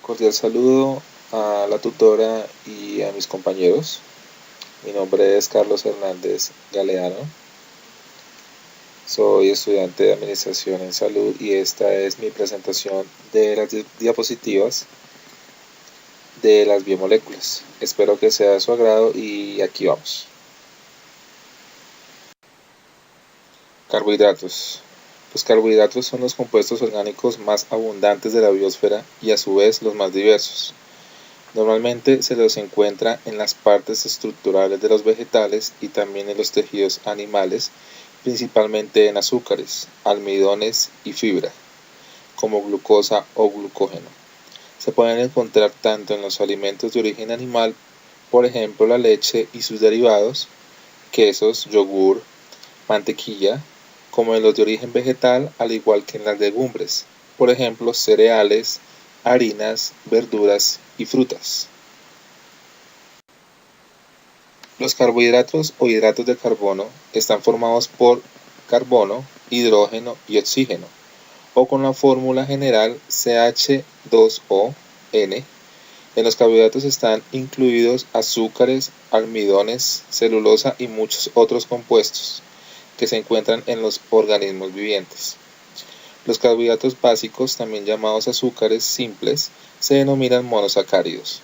Cordial saludo a la tutora y a mis compañeros. Mi nombre es Carlos Hernández Galeano. Soy estudiante de Administración en Salud y esta es mi presentación de las diapositivas de las biomoléculas. Espero que sea de su agrado y aquí vamos. Carbohidratos. Los carbohidratos son los compuestos orgánicos más abundantes de la biosfera y a su vez los más diversos. Normalmente se los encuentra en las partes estructurales de los vegetales y también en los tejidos animales, principalmente en azúcares, almidones y fibra, como glucosa o glucógeno. Se pueden encontrar tanto en los alimentos de origen animal, por ejemplo la leche y sus derivados, quesos, yogur, mantequilla, como en los de origen vegetal, al igual que en las legumbres, por ejemplo cereales, harinas, verduras y frutas. Los carbohidratos o hidratos de carbono están formados por carbono, hidrógeno y oxígeno, o con la fórmula general CH2ON. En los carbohidratos están incluidos azúcares, almidones, celulosa y muchos otros compuestos que se encuentran en los organismos vivientes. Los carbohidratos básicos, también llamados azúcares simples, se denominan monosacáridos.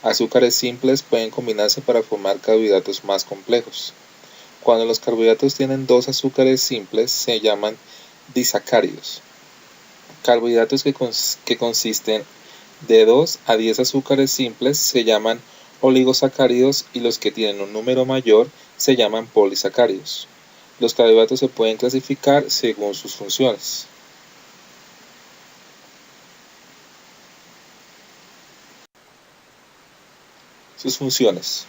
Azúcares simples pueden combinarse para formar carbohidratos más complejos. Cuando los carbohidratos tienen dos azúcares simples, se llaman disacáridos. Carbohidratos que consisten de 2 a 10 azúcares simples se llaman oligosacáridos y los que tienen un número mayor se llaman polisacáridos. Los carbohidratos se pueden clasificar según sus funciones. Sus funciones.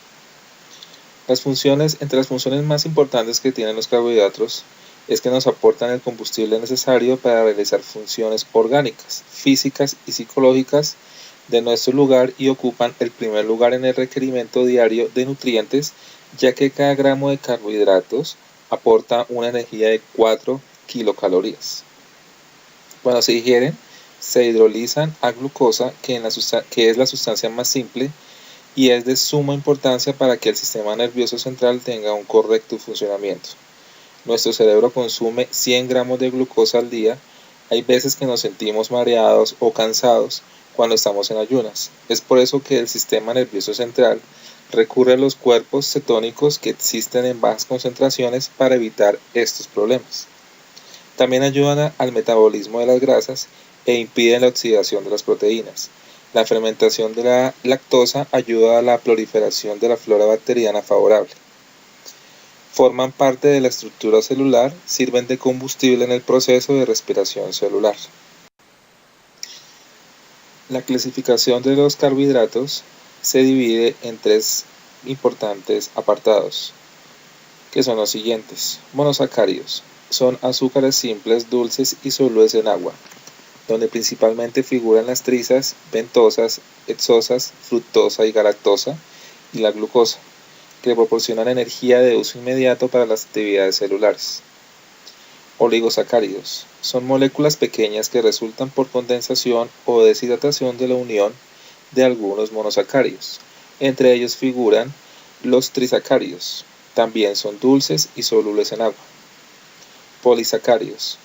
Entre las funciones más importantes que tienen los carbohidratos es que nos aportan el combustible necesario para realizar funciones orgánicas, físicas y psicológicas de nuestro lugar y ocupan el primer lugar en el requerimiento diario de nutrientes, ya que cada gramo de carbohidratos aporta una energía de 4 kilocalorías. Cuando se digieren, se hidrolizan a glucosa, que es la sustancia más simple y es de suma importancia para que el sistema nervioso central tenga un correcto funcionamiento. Nuestro cerebro consume 100 gramos de glucosa al día. Hay veces que nos sentimos mareados o cansados cuando estamos en ayunas. Es por eso que el sistema nervioso central recurre a los cuerpos cetónicos que existen en bajas concentraciones para evitar estos problemas. También ayudan al metabolismo de las grasas e impiden la oxidación de las proteínas. La fermentación de la lactosa ayuda a la proliferación de la flora bacteriana favorable. Forman parte de la estructura celular, sirven de combustible en el proceso de respiración celular. La clasificación de los carbohidratos se divide en 3 importantes apartados, que son los siguientes. Monosacáridos. Son azúcares simples, dulces y solubles en agua, donde principalmente figuran las trizas, pentosas, hexosas, fructosa y galactosa, y la glucosa, que proporcionan energía de uso inmediato para las actividades celulares. Oligosacáridos. Son moléculas pequeñas que resultan por condensación o deshidratación de la unión de algunos monosacáridos. Entre ellos figuran los trisacáridos. También son dulces y solubles en agua. Polisacáridos.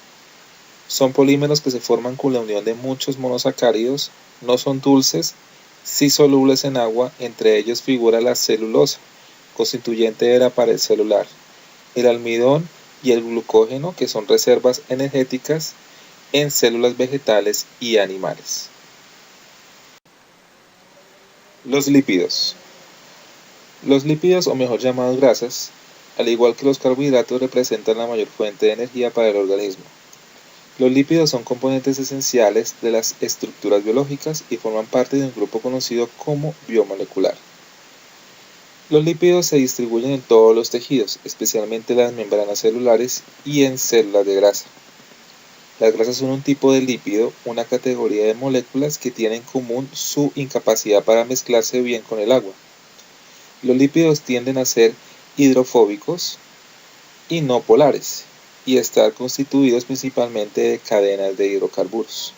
Son polímeros que se forman con la unión de muchos monosacáridos, no son dulces, sí solubles en agua, entre ellos figura la celulosa, constituyente de la pared celular, el almidón y el glucógeno, que son reservas energéticas en células vegetales y animales. Los lípidos. Los lípidos, o mejor llamados grasas, al igual que los carbohidratos, representan la mayor fuente de energía para el organismo. Los lípidos son componentes esenciales de las estructuras biológicas y forman parte de un grupo conocido como biomolecular. Los lípidos se distribuyen en todos los tejidos, especialmente las membranas celulares y en células de grasa. Las grasas son un tipo de lípido, una categoría de moléculas que tienen en común su incapacidad para mezclarse bien con el agua. Los lípidos tienden a ser hidrofóbicos y no polares, y estar constituidos principalmente de cadenas de hidrocarburos.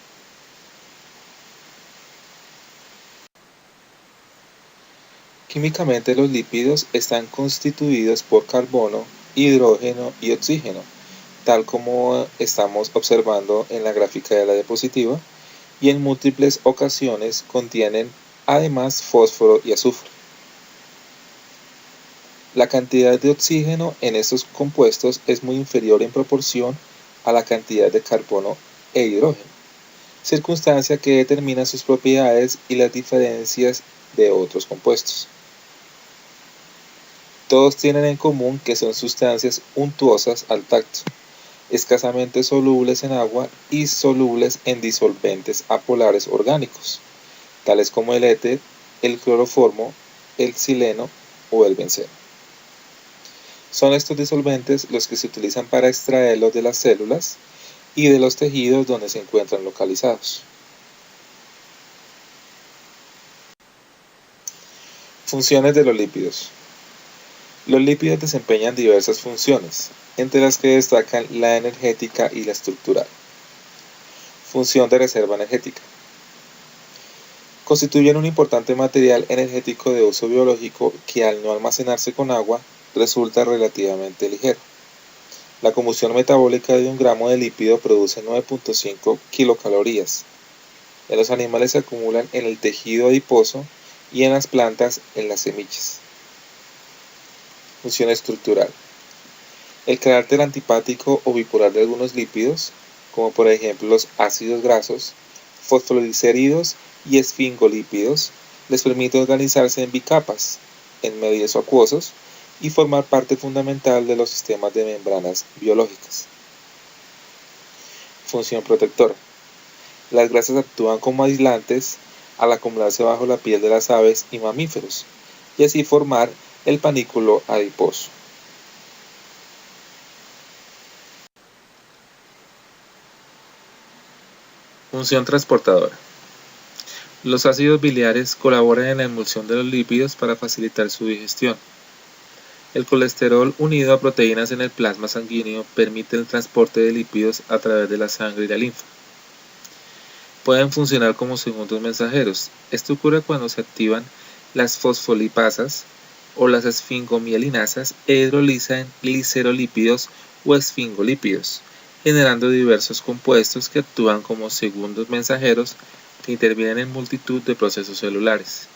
Químicamente los lípidos están constituidos por carbono, hidrógeno y oxígeno, tal como estamos observando en la gráfica de la diapositiva, y en múltiples ocasiones contienen además fósforo y azufre. La cantidad de oxígeno en estos compuestos es muy inferior en proporción a la cantidad de carbono e hidrógeno, circunstancia que determina sus propiedades y las diferencias de otros compuestos. Todos tienen en común que son sustancias untuosas al tacto, escasamente solubles en agua y solubles en disolventes apolares orgánicos, tales como el éter, el cloroformo, el xileno o el benceno. Son estos disolventes los que se utilizan para extraerlos de las células y de los tejidos donde se encuentran localizados. Funciones de los lípidos. Los lípidos desempeñan diversas funciones, entre las que destacan la energética y la estructural. Función de reserva energética. Constituyen un importante material energético de uso biológico que al no almacenarse con agua resulta relativamente ligero. La combustión metabólica de 1 gramo de lípido produce 9.5 kilocalorías. En los animales se acumulan en el tejido adiposo y en las plantas en las semillas. Función estructural. El carácter antipático o bipolar de algunos lípidos, como por ejemplo los ácidos grasos, fosfoglicéridos y esfingolípidos, les permite organizarse en bicapas, en medios acuosos, y formar parte fundamental de los sistemas de membranas biológicas. Función protectora. Las grasas actúan como aislantes al acumularse bajo la piel de las aves y mamíferos, y así formar el panículo adiposo. Función transportadora. Los ácidos biliares colaboran en la emulsión de los lípidos para facilitar su digestión. El colesterol unido a proteínas en el plasma sanguíneo permite el transporte de lípidos a través de la sangre y la linfa. Pueden funcionar como segundos mensajeros. Esto ocurre cuando se activan las fosfolipasas o las esfingomielinasas e hidrolizan glicerolípidos o esfingolípidos, generando diversos compuestos que actúan como segundos mensajeros que intervienen en multitud de procesos celulares.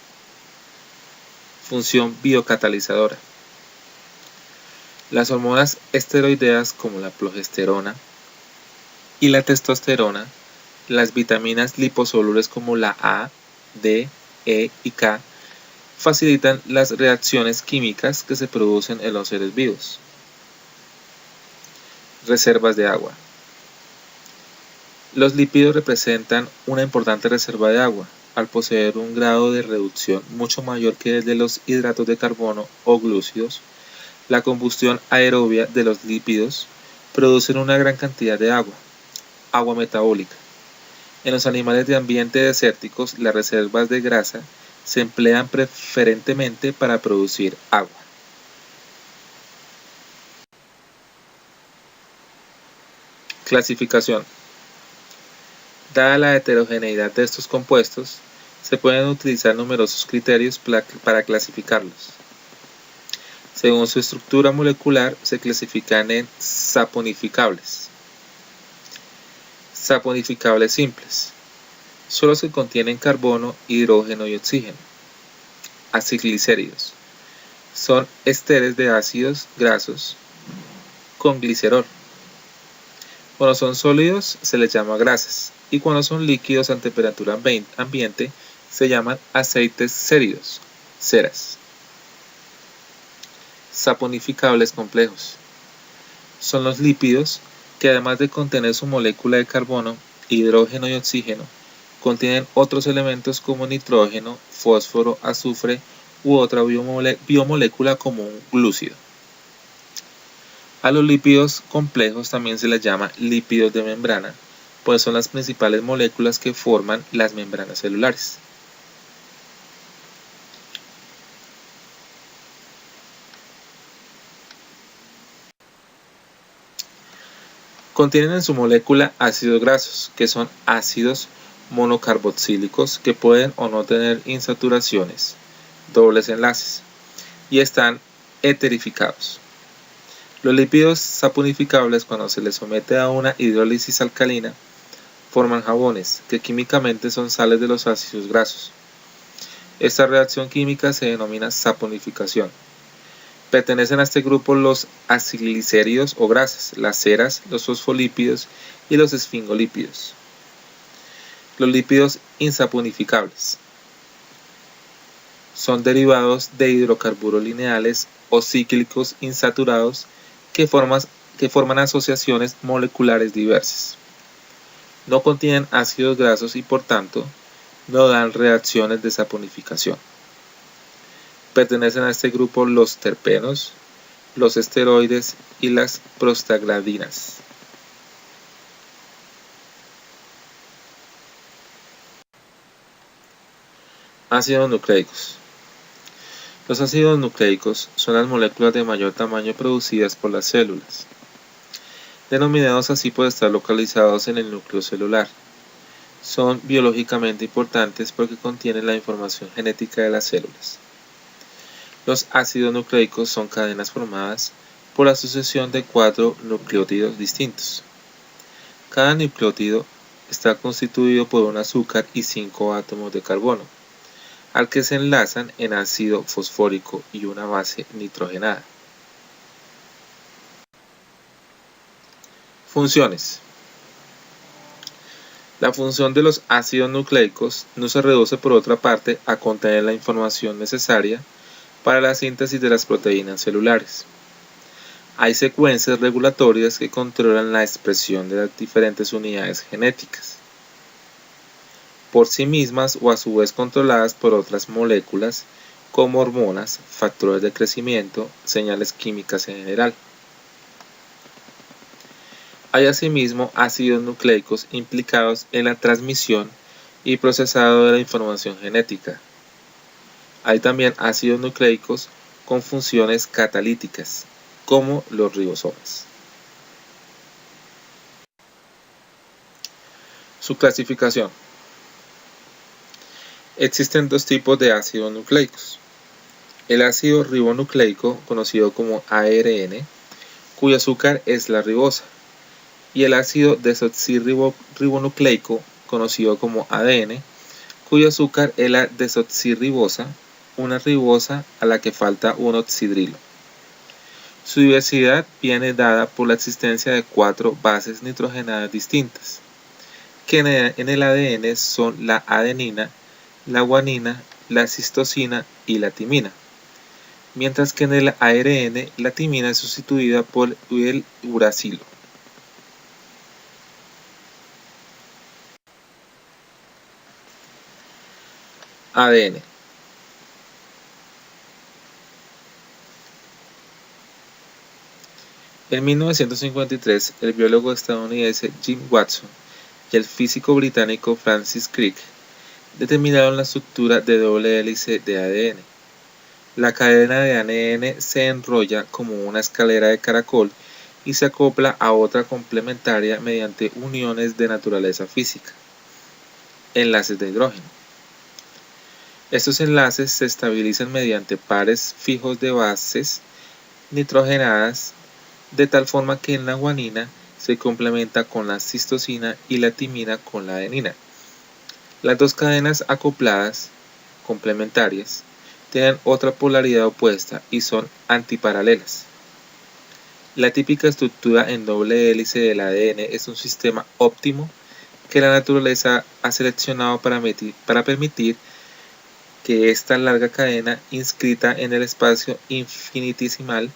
Función biocatalizadora. Las hormonas esteroideas como la progesterona y la testosterona, las vitaminas liposolubles como la A, D, E y K, facilitan las reacciones químicas que se producen en los seres vivos. Reservas de agua. Los lípidos representan una importante reserva de agua, al poseer un grado de reducción mucho mayor que el de los hidratos de carbono o glúcidos. La combustión aerobia de los lípidos produce una gran cantidad de agua metabólica. En los animales de ambiente desérticos, las reservas de grasa se emplean preferentemente para producir agua. Clasificación. Dada la heterogeneidad de estos compuestos, se pueden utilizar numerosos criterios para clasificarlos. Según su estructura molecular, se clasifican en saponificables. Saponificables simples. Son los que contienen carbono, hidrógeno y oxígeno. Aciglicéridos. Son ésteres de ácidos grasos con glicerol. Cuando son sólidos se les llama grasas y cuando son líquidos a temperatura ambiente se llaman aceites séridos, ceras. Saponificables complejos. Son los lípidos que además de contener su molécula de carbono, hidrógeno y oxígeno, contienen otros elementos como nitrógeno, fósforo, azufre u otra biomolécula como un glúcido. A los lípidos complejos también se les llama lípidos de membrana, pues son las principales moléculas que forman las membranas celulares. Contienen en su molécula ácidos grasos, que son ácidos monocarboxílicos que pueden o no tener insaturaciones, dobles enlaces, y están eterificados. Los lípidos saponificables, cuando se les somete a una hidrólisis alcalina, forman jabones, que químicamente son sales de los ácidos grasos. Esta reacción química se denomina saponificación. Pertenecen a este grupo los acilglicéridos o grasas, las ceras, los fosfolípidos y los esfingolípidos. Los lípidos insaponificables son derivados de hidrocarburos lineales o cíclicos insaturados que forman asociaciones moleculares diversas. No contienen ácidos grasos y por tanto no dan reacciones de saponificación. Pertenecen a este grupo los terpenos, los esteroides y las prostaglandinas. Ácidos nucleicos. Los ácidos nucleicos son las moléculas de mayor tamaño producidas por las células, denominados así por estar localizados en el núcleo celular. Son biológicamente importantes porque contienen la información genética de las células. Los ácidos nucleicos son cadenas formadas por la asociación de 4 nucleótidos distintos. Cada nucleótido está constituido por un azúcar y 5 átomos de carbono, al que se enlazan en ácido fosfórico y una base nitrogenada. Funciones. La función de los ácidos nucleicos no se reduce por otra parte a contener la información necesaria para la síntesis de las proteínas celulares. Hay secuencias regulatorias que controlan la expresión de las diferentes unidades genéticas, por sí mismas o a su vez controladas por otras moléculas como hormonas, factores de crecimiento, señales químicas en general. Hay asimismo ácidos nucleicos implicados en la transmisión y procesado de la información genética. Hay también ácidos nucleicos con funciones catalíticas, como los ribosomas. Su clasificación. Existen dos tipos de ácidos nucleicos. El ácido ribonucleico, conocido como ARN, cuyo azúcar es la ribosa, y el ácido desoxirribonucleico, conocido como ADN, cuyo azúcar es la desoxirribosa, una ribosa a la que falta un oxidrilo. Su diversidad viene dada por la existencia de 4 bases nitrogenadas distintas, que en el ADN son la adenina, la guanina, la citosina y la timina, mientras que en el ARN la timina es sustituida por el uracilo. ADN. En 1953, el biólogo estadounidense Jim Watson y el físico británico Francis Crick determinaron la estructura de doble hélice de ADN. La cadena de ADN se enrolla como una escalera de caracol y se acopla a otra complementaria mediante uniones de naturaleza física, enlaces de hidrógeno. Estos enlaces se estabilizan mediante pares fijos de bases nitrogenadas, de tal forma que en la guanina se complementa con la citosina y la timina con la adenina. Las dos cadenas acopladas, complementarias, tienen otra polaridad opuesta y son antiparalelas. La típica estructura en doble hélice del ADN es un sistema óptimo que la naturaleza ha seleccionado para permitir que esta larga cadena inscrita en el espacio infinitesimal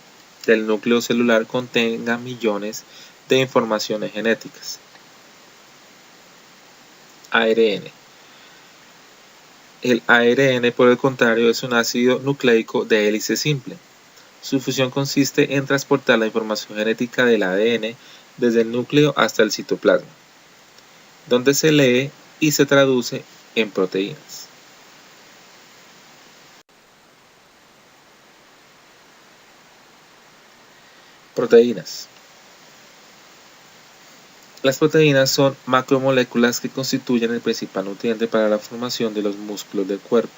del núcleo celular contenga millones de informaciones genéticas. ARN. El ARN, por el contrario, es un ácido nucleico de hélice simple. Su función consiste en transportar la información genética del ADN desde el núcleo hasta el citoplasma, donde se lee y se traduce en proteínas. Proteínas. Las proteínas son macromoléculas que constituyen el principal nutriente para la formación de los músculos del cuerpo.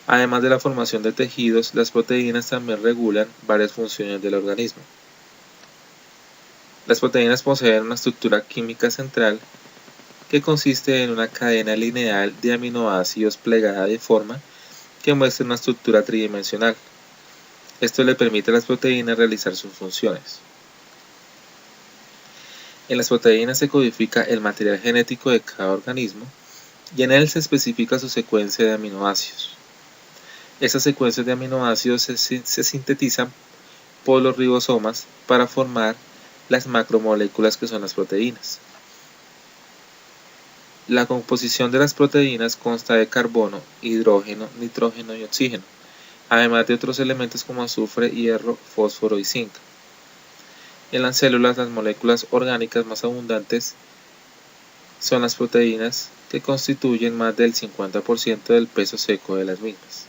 Además de la formación de tejidos, las proteínas también regulan varias funciones del organismo. Las proteínas poseen una estructura química central que consiste en una cadena lineal de aminoácidos plegada de forma que muestra una estructura tridimensional. Esto le permite a las proteínas realizar sus funciones. En las proteínas se codifica el material genético de cada organismo y en él se especifica su secuencia de aminoácidos. Estas secuencias de aminoácidos se sintetizan por los ribosomas para formar las macromoléculas que son las proteínas. La composición de las proteínas consta de carbono, hidrógeno, nitrógeno y oxígeno, además de otros elementos como azufre, hierro, fósforo y zinc. En las células, las moléculas orgánicas más abundantes son las proteínas, que constituyen más del 50% del peso seco de las mismas.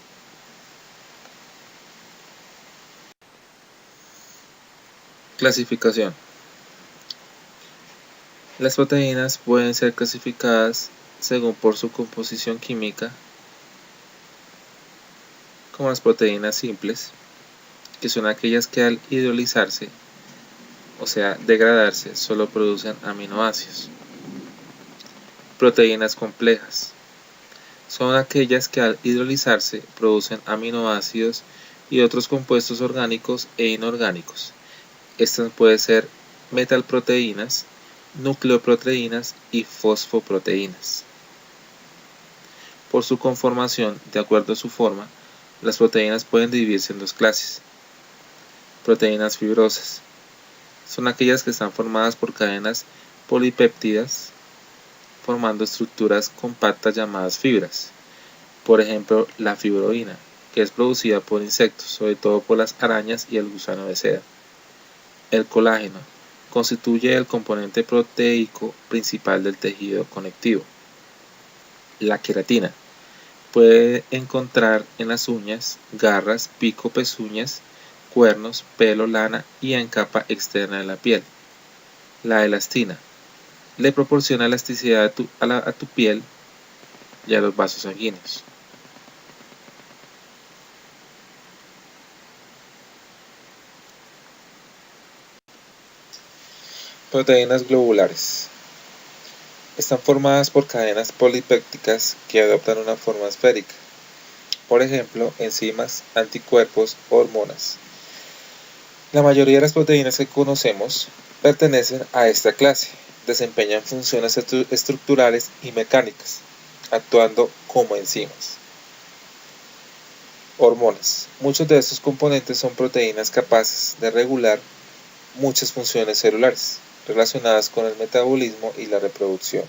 Clasificación. Las proteínas pueden ser clasificadas según por su composición química, como las proteínas simples, que son aquellas que al hidrolizarse, o sea, degradarse, solo producen aminoácidos. Proteínas complejas. Son aquellas que al hidrolizarse producen aminoácidos y otros compuestos orgánicos e inorgánicos. Estas pueden ser metalproteínas, nucleoproteínas y fosfoproteínas. Por su conformación, de acuerdo a su forma, las proteínas pueden dividirse en dos clases. Proteínas fibrosas. Son aquellas que están formadas por cadenas polipéptidas, formando estructuras compactas llamadas fibras. Por ejemplo, la fibroína, que es producida por insectos, sobre todo por las arañas y el gusano de seda. El colágeno constituye el componente proteico principal del tejido conectivo. La queratina puede encontrar en las uñas, garras, pico, pezuñas, cuernos, pelo, lana y en capa externa de la piel. La elastina le proporciona elasticidad a tu piel y a los vasos sanguíneos. Proteínas globulares. Están formadas por cadenas polipépticas que adoptan una forma esférica. Por ejemplo, enzimas, anticuerpos, hormonas. La mayoría de las proteínas que conocemos pertenecen a esta clase. Desempeñan funciones estructurales y mecánicas, actuando como enzimas. Hormonas. Muchos de estos componentes son proteínas capaces de regular muchas funciones celulares relacionadas con el metabolismo y la reproducción.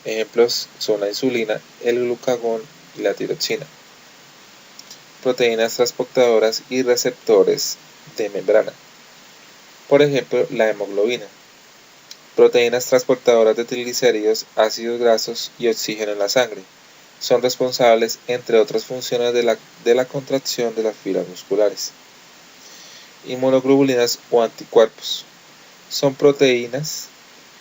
Ejemplos son la insulina, el glucagón y la tiroxina. Proteínas transportadoras y receptores de membrana. Por ejemplo, la hemoglobina. Proteínas transportadoras de triglicéridos, ácidos grasos y oxígeno en la sangre. Son responsables, entre otras funciones, de la contracción de las fibras musculares. Inmunoglobulinas o anticuerpos. Son proteínas,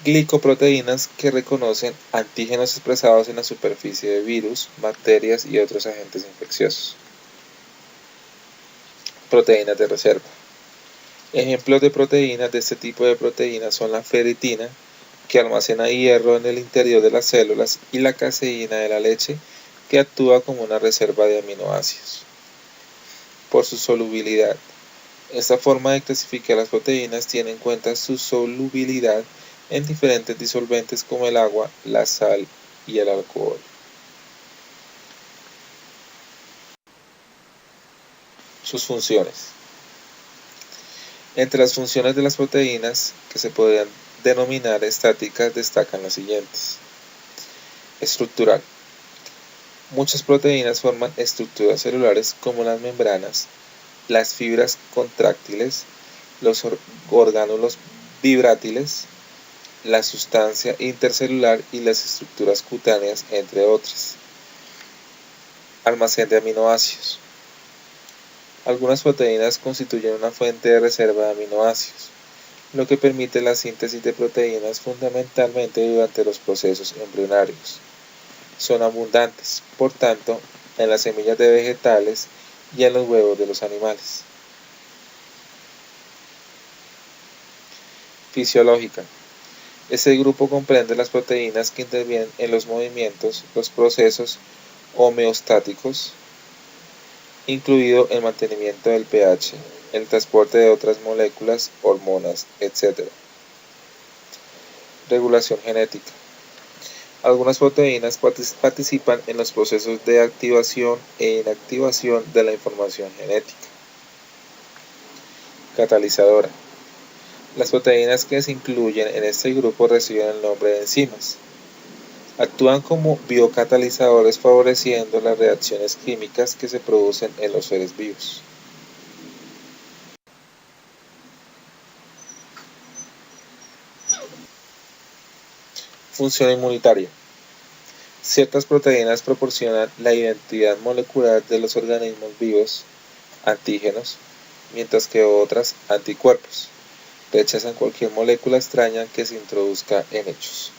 glicoproteínas que reconocen antígenos expresados en la superficie de virus, bacterias y otros agentes infecciosos. Proteínas de reserva. Ejemplos de proteínas de este tipo de proteínas son la ferritina, que almacena hierro en el interior de las células, y la caseína de la leche, que actúa como una reserva de aminoácidos. Por su solubilidad. Esta forma de clasificar las proteínas tiene en cuenta su solubilidad en diferentes disolventes como el agua, la sal y el alcohol. Sus funciones. Entre las funciones de las proteínas, que se podrían denominar estáticas, destacan las siguientes. Estructural. Muchas proteínas forman estructuras celulares como las membranas, las fibras contráctiles, los orgánulos vibrátiles, la sustancia intercelular y las estructuras cutáneas, entre otras. Almacén de aminoácidos. Algunas proteínas constituyen una fuente de reserva de aminoácidos, lo que permite la síntesis de proteínas fundamentalmente durante los procesos embrionarios. Son abundantes, por tanto, en las semillas de vegetales y en los huevos de los animales. Fisiológica. Este grupo comprende las proteínas que intervienen en los movimientos, los procesos homeostáticos, incluido el mantenimiento del pH, el transporte de otras moléculas, hormonas, etc. Regulación genética. Algunas proteínas participan en los procesos de activación e inactivación de la información genética. Catalizadora. Las proteínas que se incluyen en este grupo reciben el nombre de enzimas. Actúan como biocatalizadores favoreciendo las reacciones químicas que se producen en los seres vivos. Función inmunitaria. Ciertas proteínas proporcionan la identidad molecular de los organismos vivos, antígenos, mientras que otras, anticuerpos, rechazan cualquier molécula extraña que se introduzca en ellos.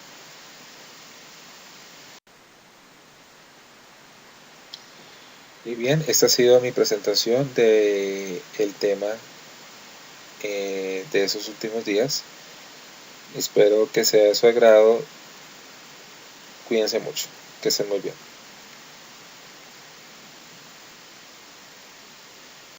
Y bien, esta ha sido mi presentación del tema de esos últimos días. Espero que sea de su agrado. Cuídense mucho, que estén muy bien.